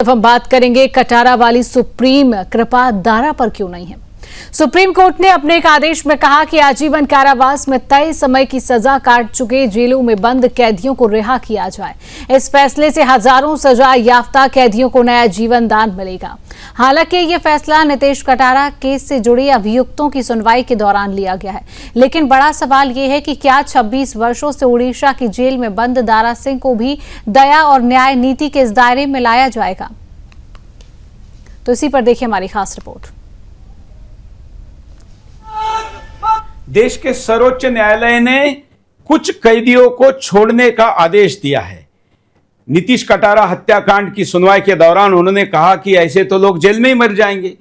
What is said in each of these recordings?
अब हम बात करेंगे कटारा वाली सुप्रीम कृपा दारा पर क्यों नहीं है। सुप्रीम कोर्ट ने अपने एक आदेश में कहा कि आजीवन कारावास में तय समय की सजा काट चुके जेलों में बंद कैदियों को रिहा किया जाए। इस फैसले से हजारों सजा याफ्ता कैदियों को नया जीवन दान मिलेगा। हालांकि ये फैसला नीतीश कटारा केस से जुड़े अभियुक्तों की सुनवाई के दौरान लिया गया है, लेकिन बड़ा सवाल ये है कि क्या 26 वर्षों से उड़ीसा की जेल में बंद दारा सिंह को भी दया और न्याय नीति के इस दायरे में लाया जाएगा। तो इसी पर देखिए हमारी खास रिपोर्ट। देश के सर्वोच्च न्यायालय ने कुछ कैदियों को छोड़ने का आदेश दिया है। नीतीश कटारा हत्याकांड की सुनवाई के दौरान उन्होंने कहा कि ऐसे तो लोग जेल में ही मर जाएंगे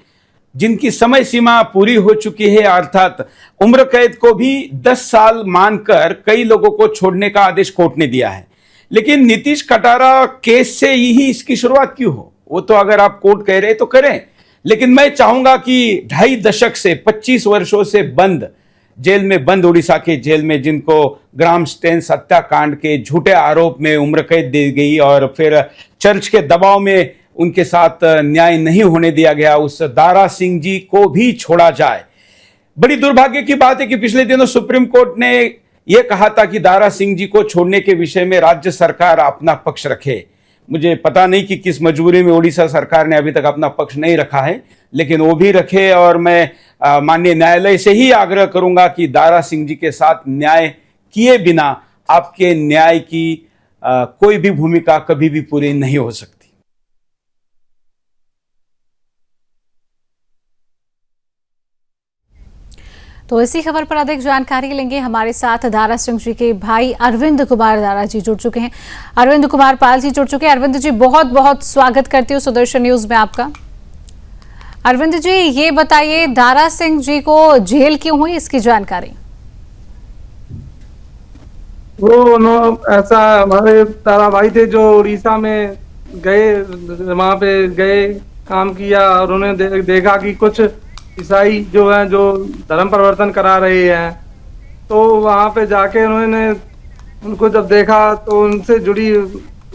जिनकी समय सीमा पूरी हो चुकी है, अर्थात उम्र कैद को भी 10 साल मानकर कई लोगों को छोड़ने का आदेश कोर्ट ने दिया है। लेकिन नीतीश कटारा केस से ही इसकी शुरुआत क्यों हो? वो तो अगर आप कोर्ट कह रहे तो करें, लेकिन मैं चाहूंगा कि 2.5 दशक से 25 वर्षों से बंद जेल में बंद उड़ीसा के जेल में जिनको ग्राम स्टेन्स हत्याकांड के झूठे आरोप में उम्र कैद दी गई और फिर चर्च के दबाव में उनके साथ न्याय नहीं होने दिया गया, उस दारा सिंह जी को भी छोड़ा जाए। बड़ी दुर्भाग्य की बात है कि पिछले दिनों सुप्रीम कोर्ट ने यह कहा था कि दारा सिंह जी को छोड़ने के विषय में राज्य सरकार अपना पक्ष रखे। मुझे पता नहीं कि किस मजबूरी में उड़ीसा सरकार ने अभी तक अपना पक्ष नहीं रखा है, लेकिन वो भी रखे। और मैं माननीय न्यायालय से ही आग्रह करूंगा कि दारा सिंह जी के साथ न्याय किए बिना आपके न्याय की कोई भी भूमिका कभी भी पूरी नहीं हो सकती। तो इसी खबर पर अधिक जानकारी लेंगे। हमारे साथ दारा सिंह जी के भाई अरविंद कुमार दारा जी जुड़ चुके हैं। अरविंद कुमार पाल जी जुड़ चुके हैं। अरविंद जी, बहुत बहुत स्वागत करती हूँ सुदर्शन न्यूज में आपका। अरविंद जी, ये बताइए दारा सिंह जी को जेल क्यों हुई, इसकी जानकारी। वो ऐसा हमारे तारा भाई थे जो उड़ीसा में गए, वहां पे गए, काम किया और उन्हें देखा कि कुछ ईसाई जो हैं जो धर्म परिवर्तन करा रहे हैं, तो वहां पे जाके उन्होंने उनको जब देखा तो उनसे जुड़ी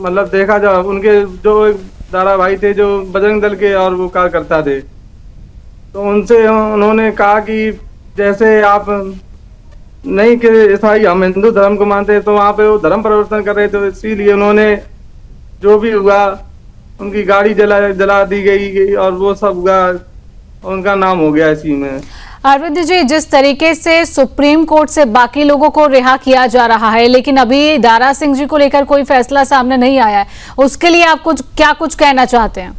मतलब देखा जब उनके जो दारा भाई थे जो बजरंग दल के और वो कार्यकर्ता थे, तो उनसे उन्होंने कहा कि जैसे आप नहीं कि ईसाई हम हिंदू धर्म को मानते हैं, तो वहाँ पे वो धर्म परिवर्तन कर रहे थे, इसीलिए उन्होंने जो भी हुआ उनकी गाड़ी जला दी गई और वो सब हुआ, उनका नाम हो गया इसी में। अरविंद जी, जिस तरीके से सुप्रीम कोर्ट से बाकी लोगों को रिहा किया जा रहा है, लेकिन अभी दारा सिंह जी को लेकर कोई फैसला सामने नहीं आया है, उसके लिए आप कुछ कहना चाहते हैं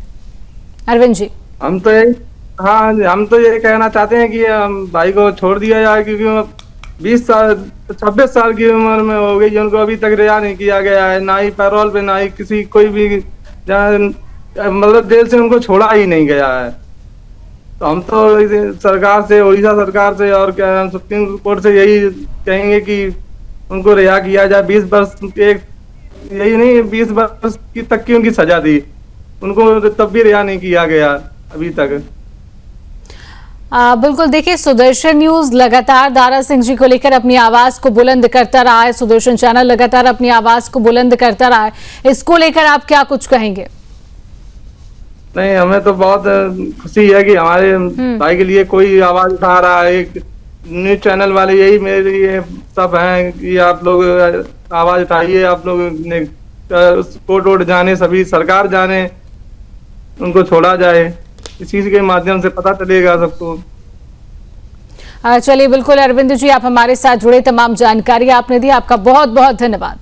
अरविंद जी? हम तो ये कहना चाहते हैं कि भाई को छोड़ दिया जाए, क्योंकि 26 साल की उम्र में हो गई, उनको अभी तक रिहा नहीं किया गया है, ना ही पैरोल पे, ना ही किसी कोई भी मतलब जेल से उनको छोड़ा ही नहीं गया है। तो हम तो सरकार से, उड़ीसा सरकार से और क्या सुप्रीम कोर्ट से यही कहेंगे कि उनको रिहा किया जाए। 20 वर्ष यही नहीं 20 वर्ष तक की उनकी सजा दी, उनको तब भी रिहा नहीं किया गया अभी तक। बिल्कुल, देखिए सुदर्शन न्यूज लगातार दारा सिंह जी को लेकर अपनी आवाज को बुलंद करता रहा है, सुदर्शन चैनल लगातार अपनी आवाज को बुलंद करता रहा है, इसको लेकर आप क्या कुछ कहेंगे? नहीं, हमें तो बहुत खुशी है कि हमारे भाई के लिए कोई आवाज उठा रहा है। एक न्यूज चैनल वाले यही मेरे लिए सब हैं कि आप लोग आवाज उठाइए, आप लोग कोर्ट वोट जाने, सभी सरकार जाने, उनको छोड़ा जाए, इस चीज के माध्यम से पता चलेगा सबको। चलिए, बिल्कुल अरविंद जी, आप हमारे साथ जुड़े, तमाम जानकारी आपने दी, आपका बहुत बहुत धन्यवाद।